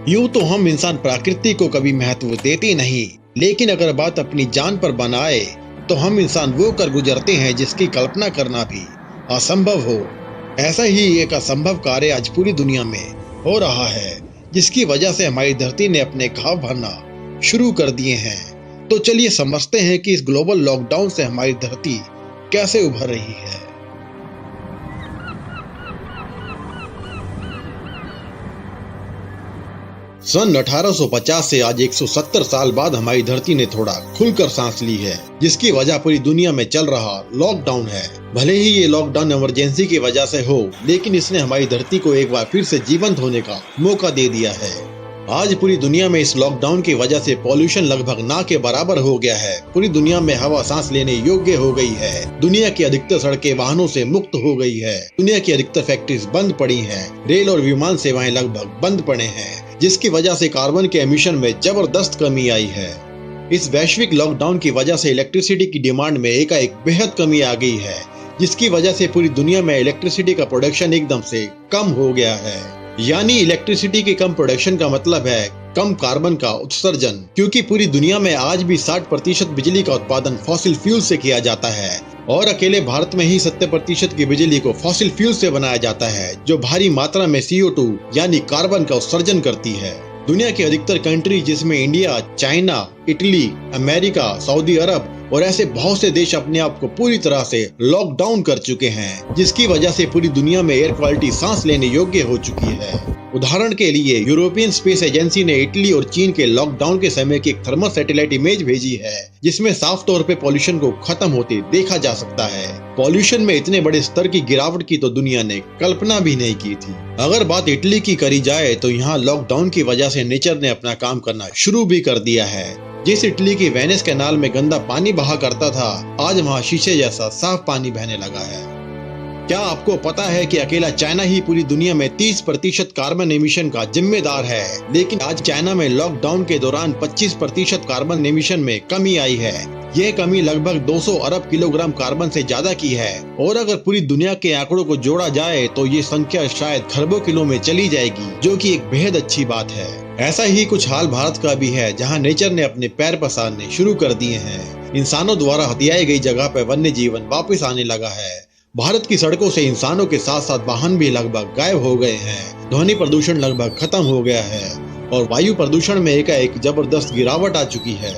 यूं तो हम इंसान प्रकृति को कभी महत्व देते नहीं, लेकिन अगर बात अपनी जान पर बनाए तो हम इंसान वो कर गुजरते हैं जिसकी कल्पना करना भी असंभव हो। ऐसा ही एक असंभव कार्य आज पूरी दुनिया में हो रहा है, जिसकी वजह से हमारी धरती ने अपने घाव भरना शुरू कर दिए हैं। तो चलिए समझते हैं कि इस ग्लोबल लॉकडाउन से हमारी धरती कैसे उभर रही है। सन 1850 से आज 170 साल बाद हमारी धरती ने थोड़ा खुलकर सांस ली है, जिसकी वजह पूरी दुनिया में चल रहा लॉकडाउन है। भले ही ये लॉकडाउन इमरजेंसी की वजह से हो, लेकिन इसने हमारी धरती को एक बार फिर से जीवंत होने का मौका दे दिया है। आज पूरी दुनिया में इस लॉकडाउन की वजह से पॉल्यूशन लगभग ना के बराबर हो गया है। पूरी दुनिया में हवा सांस लेने योग्य हो गई है। दुनिया की अधिकतर सड़कें वाहनों से मुक्त हो गई है। दुनिया की अधिकतर फैक्ट्रीज बंद पड़ी हैं। रेल और विमान सेवाएं लगभग बंद पड़े हैं, जिसकी वजह से कार्बन के एमिशन में जबरदस्त कमी आई है। इस वैश्विक लॉकडाउन की वजह से इलेक्ट्रिसिटी की डिमांड में एकाएक बेहद कमी आ गई है, जिसकी वजह से पूरी दुनिया में इलेक्ट्रिसिटी का प्रोडक्शन एकदम से कम हो गया है। यानी इलेक्ट्रिसिटी के कम प्रोडक्शन का मतलब है कम कार्बन का उत्सर्जन, क्योंकि पूरी दुनिया में आज भी 60% बिजली का उत्पादन फॉसिल फ्यूल से किया जाता है और अकेले भारत में ही 70% की बिजली को फॉसिल फ्यूल से बनाया जाता है, जो भारी मात्रा में CO2 यानी कार्बन का उत्सर्जन करती है। दुनिया की अधिकतर कंट्री जिसमें India, China, Italy, America, Saudi Arab और ऐसे बहुत से देश अपने आप को पूरी तरह से लॉकडाउन कर चुके हैं, जिसकी वजह से पूरी दुनिया में एयर क्वालिटी सांस लेने योग्य हो चुकी है। उदाहरण के लिए यूरोपियन स्पेस एजेंसी ने इटली और चीन के लॉकडाउन के समय की एक थर्मल सैटेलाइट इमेज भेजी है, जिसमें साफ तौर पे पॉल्यूशन को खत्म होते देखा जा सकता है। पॉल्यूशन में इतने बड़े स्तर की गिरावट की तो दुनिया ने कल्पना भी नहीं की थी। अगर बात इटली की करी जाए तो यहाँ लॉकडाउन की वजह से नेचर ने अपना काम करना शुरू भी कर दिया है। जिस इटली की वेनिस कैनाल में गंदा पानी बहा करता था, आज वहाँ शीशे जैसा साफ पानी बहने लगा है। क्या आपको पता है कि अकेला चाइना ही पूरी दुनिया में 30% कार्बन एमिशन का जिम्मेदार है, लेकिन आज चाइना में लॉकडाउन के दौरान 25% कार्बन एमिशन में कमी आई है। यह कमी लगभग 200 अरब किलोग्राम कार्बन से ज्यादा की है और अगर पूरी दुनिया के आंकड़ों को जोड़ा जाए तो ये संख्या शायद खरबों किलो में चली जाएगी, जो कि एक बेहद अच्छी बात है। ऐसा ही कुछ हाल भारत का भी है, जहां नेचर ने अपने पैर पसारने शुरू कर दिए हैं। इंसानों द्वारा हथियाई गई जगह पर वन्य जीवन वापस आने लगा है। भारत की सड़कों से इंसानों के साथ साथ वाहन भी लगभग गायब हो गए हैं। ध्वनि प्रदूषण लगभग खत्म हो गया है और वायु प्रदूषण में एकाएक जबरदस्त गिरावट आ चुकी है।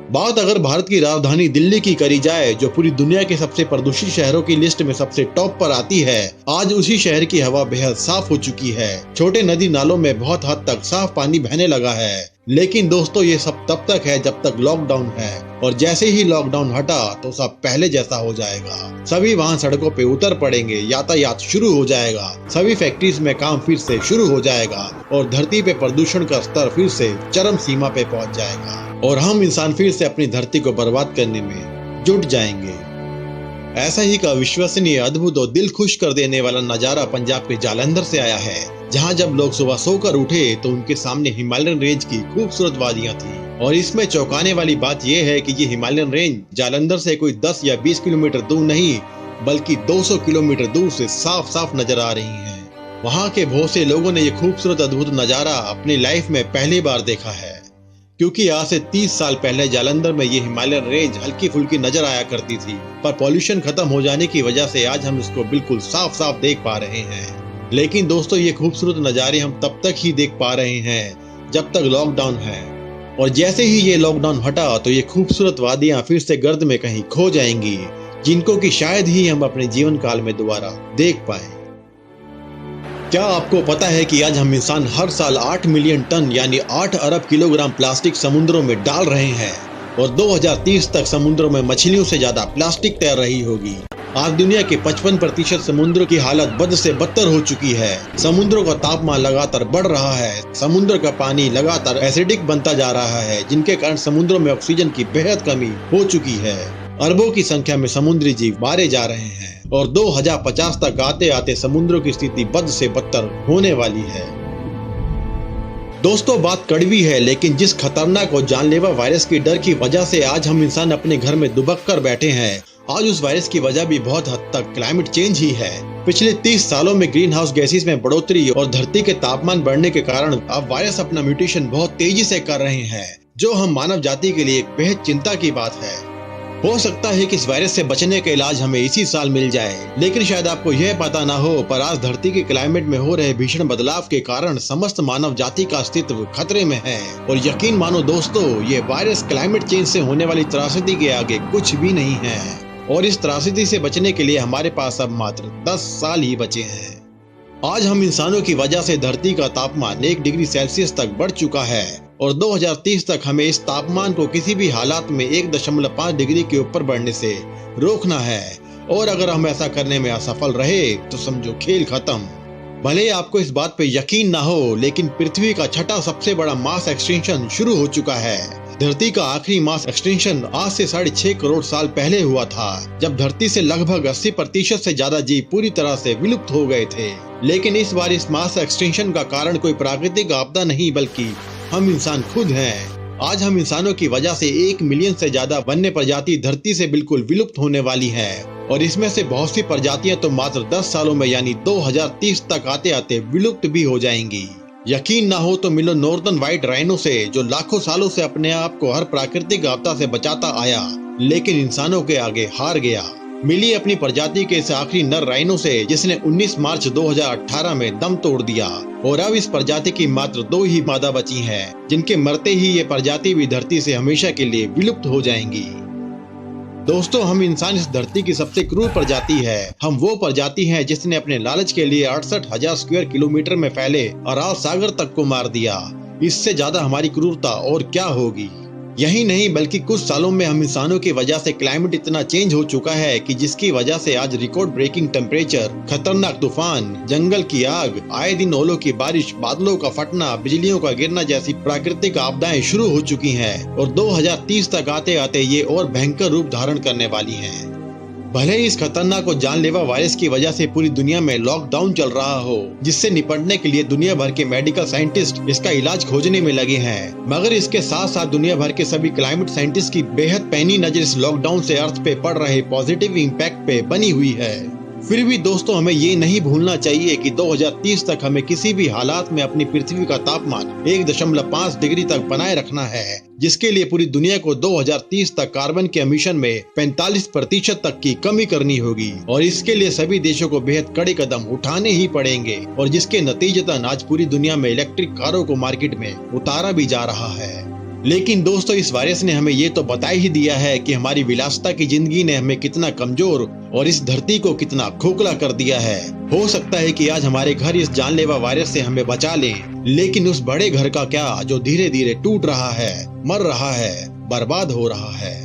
बात अगर भारत की राजधानी दिल्ली की करी जाए, जो पूरी दुनिया के सबसे प्रदूषित शहरों की लिस्ट में सबसे टॉप पर आती है, आज उसी शहर की हवा बेहद साफ हो चुकी है। छोटे नदी नालों में बहुत हद तक साफ पानी बहने लगा है। लेकिन दोस्तों, ये सब तब तक है जब तक लॉकडाउन है, और जैसे ही लॉकडाउन हटा तो सब पहले जैसा हो जाएगा। सभी वाहन सड़कों पे उतर पड़ेंगे, यातायात शुरू हो जाएगा, सभी फैक्ट्रीज में काम फिर से शुरू हो जाएगा और धरती पे प्रदूषण का स्तर फिर से चरम सीमा पे पहुंच जाएगा और हम इंसान फिर से अपनी धरती को बर्बाद करने में जुट जाएंगे। ऐसा ही का विश्वसनीय, अद्भुत और दिल खुश कर देने वाला नजारा पंजाब के जालंधर से आया है, जहां जब लोग सुबह सोकर उठे तो उनके सामने हिमालयन रेंज की खूबसूरत वादियां थी। और इसमें चौंकाने वाली बात यह है कि ये हिमालयन रेंज जालंधर से कोई 10 या 20 किलोमीटर दूर नहीं, बल्कि 200 किलोमीटर दूर से साफ साफ नजर आ रही है। वहाँ के बहुत से लोगों ने ये खूबसूरत अद्भुत नजारा अपनी लाइफ में पहली बार देखा है, क्योंकि आज से 30 साल पहले जालंधर में ये हिमालयन रेंज हल्की फुल्की नजर आया करती थी, पर पॉल्यूशन खत्म हो जाने की वजह से आज हम इसको बिल्कुल साफ साफ देख पा रहे हैं। लेकिन दोस्तों, ये खूबसूरत नज़ारे हम तब तक ही देख पा रहे हैं जब तक लॉकडाउन है, और जैसे ही ये लॉकडाउन हटा तो ये खूबसूरत वादियां फिर से गर्द में कहीं खो जाएंगी, जिनको कि शायद ही हम अपने जीवन काल में दोबारा देख पाए। क्या आपको पता है कि आज हम इंसान हर साल 8 मिलियन टन यानी 8 अरब किलोग्राम प्लास्टिक समुद्रों में डाल रहे हैं और 2030 तक समुद्रों में मछलियों से ज्यादा प्लास्टिक तैर रही होगी। आज दुनिया के 55% समुद्र की हालत बद से बदतर हो चुकी है। समुद्रों का तापमान लगातार बढ़ रहा है। समुद्र का पानी लगातार एसिडिक बनता जा रहा है, जिनके कारण समुद्रों में ऑक्सीजन की बेहद कमी हो चुकी है। अरबों की संख्या में समुद्री जीव मारे जा रहे हैं और 2050 तक आते आते समुद्रों की स्थिति बद से बदतर होने वाली है। दोस्तों, बात कड़वी है, लेकिन जिस खतरनाक और जानलेवा वायरस के डर की वजह से आज हम इंसान अपने घर में दुबक कर बैठे हैं, आज उस वायरस की वजह भी बहुत हद तक क्लाइमेट चेंज ही है। पिछले 30 सालों में ग्रीन हाउस गैसेस में बढ़ोतरी और धरती के तापमान बढ़ने के कारण अब वायरस अपना म्यूटेशन बहुत तेजी से कर रहे हैं, जो हम मानव जाति के लिए एक बेहद चिंता की बात है। हो सकता है कि इस वायरस से बचने का इलाज हमें इसी साल मिल जाए, लेकिन शायद आपको यह पता ना हो, पर आज धरती के क्लाइमेट में हो रहे भीषण बदलाव के कारण समस्त मानव जाति का अस्तित्व खतरे में है। और यकीन मानो दोस्तों, ये वायरस क्लाइमेट चेंज से होने वाली त्रासदी के आगे कुछ भी नहीं है। और इस त्रासदी से बचने के लिए हमारे पास अब मात्र 10 साल ही बचे हैं। आज हम इंसानों की वजह से धरती का तापमान 1 डिग्री सेल्सियस तक बढ़ चुका है और 2030 तक हमें इस तापमान को किसी भी हालात में 1.5 डिग्री के ऊपर बढ़ने से रोकना है। और अगर हम ऐसा करने में असफल रहे तो समझो खेल खत्म। भले ही आपको इस बात पे यकीन ना हो, लेकिन पृथ्वी का छठा सबसे बड़ा मास एक्सटिंक्शन शुरू हो चुका है। धरती का आखिरी मास एक्सटिंक्शन आज से 6.5 करोड़ साल पहले हुआ था, जब धरती से लगभग 80% से ज्यादा जीव पूरी तरह से विलुप्त हो गए थे। लेकिन इस बार इस मास एक्सटिंक्शन का कारण कोई प्राकृतिक आपदा नहीं, बल्कि हम इंसान खुद हैं। आज हम इंसानों की वजह से 1 मिलियन से ज्यादा वन्य प्रजाति धरती से बिल्कुल विलुप्त होने वाली है और इसमें से बहुत सी प्रजातियां तो मात्र 10 सालों में यानी 2030 तक आते आते विलुप्त भी हो जाएंगी। यकीन ना हो तो मिलो नॉर्दर्न व्हाइट राइनो से, जो लाखों सालों से अपने आप को हर प्राकृतिक आपदा से बचाता आया, लेकिन इंसानों के आगे हार गया। मिली अपनी प्रजाति के इस आखिरी नर राइनो से, जिसने 19 मार्च 2018 में दम तोड़ दिया। और अब इस प्रजाति की मात्र 2 ही मादा बची हैं, जिनके मरते ही ये प्रजाति भी धरती से हमेशा के लिए विलुप्त हो जाएंगी। दोस्तों, हम इंसान इस धरती की सबसे क्रूर प्रजाति है। हम वो प्रजाति हैं जिसने अपने लालच के लिए 68,000 स्क्वायर किलोमीटर में फैले अराल सागर तक को मार दिया। इससे ज्यादा हमारी क्रूरता और क्या होगी। यही नहीं बल्कि कुछ सालों में हम इंसानों की वजह से क्लाइमेट इतना चेंज हो चुका है कि जिसकी वजह से आज रिकॉर्ड ब्रेकिंग टेम्परेचर, खतरनाक तूफान, जंगल की आग, आए दिन ओलों की बारिश, बादलों का फटना, बिजलियों का गिरना जैसी प्राकृतिक आपदाएं शुरू हो चुकी हैं और 2030 तक आते आते ये और भयंकर रूप धारण करने वाली हैं। भले ही इस खतरनाक और जानलेवा वायरस की वजह से पूरी दुनिया में लॉकडाउन चल रहा हो, जिससे निपटने के लिए दुनिया भर के मेडिकल साइंटिस्ट इसका इलाज खोजने में लगे हैं, मगर इसके साथ साथ दुनिया भर के सभी क्लाइमेट साइंटिस्ट की बेहद पैनी नजर इस लॉकडाउन से अर्थ पे पड़ रहे पॉजिटिव इम्पैक्ट पे बनी हुई है। फिर भी दोस्तों, हमें ये नहीं भूलना चाहिए कि 2030 तक हमें किसी भी हालात में अपनी पृथ्वी का तापमान 1.5 डिग्री तक बनाए रखना है, जिसके लिए पूरी दुनिया को 2030 तक कार्बन के एमिशन में 45% तक की कमी करनी होगी। और इसके लिए सभी देशों को बेहद कड़े कदम उठाने ही पड़ेंगे और जिसके नतीजतन आज पूरी दुनिया में इलेक्ट्रिक कारों को मार्केट में उतारा भी जा रहा है। लेकिन दोस्तों, इस वायरस ने हमें ये तो बता ही दिया है कि हमारी विलासिता की जिंदगी ने हमें कितना कमजोर और इस धरती को कितना खोखला कर दिया है। हो सकता है कि आज हमारे घर इस जानलेवा वायरस से हमें बचा लें, लेकिन उस बड़े घर का क्या जो धीरे धीरे टूट रहा है, मर रहा है, बर्बाद हो रहा है।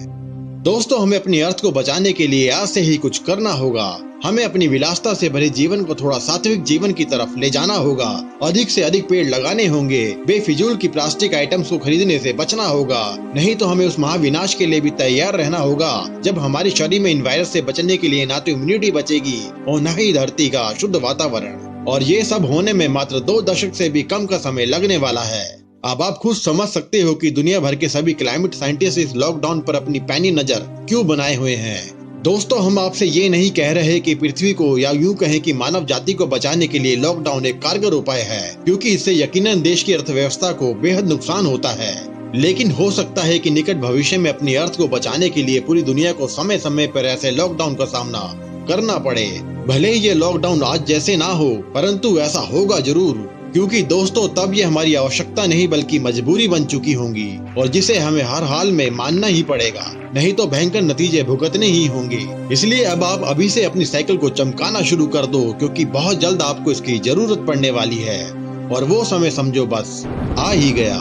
दोस्तों, हमें अपनी अर्थ को बचाने के लिए आज से ही कुछ करना होगा। हमें अपनी विलासिता से भरे जीवन को थोड़ा सात्विक जीवन की तरफ ले जाना होगा। अधिक से अधिक पेड़ लगाने होंगे। बेफिजूल की प्लास्टिक आइटम्स को खरीदने से बचना होगा। नहीं तो हमें उस महाविनाश के लिए भी तैयार रहना होगा, जब हमारे शरीर में इन वायरस से बचने के लिए ना तो इम्यूनिटी बचेगी और न ही धरती का शुद्ध वातावरण। और ये सब होने में मात्र 2 दशक से भी कम का समय लगने वाला है। अब आप खुद समझ सकते हो कि दुनिया भर के सभी क्लाइमेट साइंटिस्ट इस लॉकडाउन पर अपनी पैनी नजर क्यों बनाए हुए हैं। दोस्तों, हम आपसे ये नहीं कह रहे कि पृथ्वी को या यूं कहें कि मानव जाति को बचाने के लिए लॉकडाउन एक कारगर उपाय है, क्योंकि इससे यकीनन देश की अर्थव्यवस्था को बेहद नुकसान होता है। लेकिन हो सकता है कि निकट भविष्य में अपनी अर्थ को बचाने के लिए पूरी दुनिया को समय समय पर ऐसे लॉकडाउन का सामना करना पड़े। भले ही ये लॉकडाउन आज जैसे ना हो, परंतु ऐसा होगा जरूर, क्योंकि दोस्तों तब ये हमारी आवश्यकता नहीं बल्कि मजबूरी बन चुकी होंगी और जिसे हमें हर हाल में मानना ही पड़ेगा, नहीं तो भयंकर नतीजे भुगतने ही होंगे। इसलिए अब आप अभी से अपनी साइकिल को चमकाना शुरू कर दो, क्योंकि बहुत जल्द आपको इसकी जरूरत पड़ने वाली है और वो समय समझो बस आ ही गया।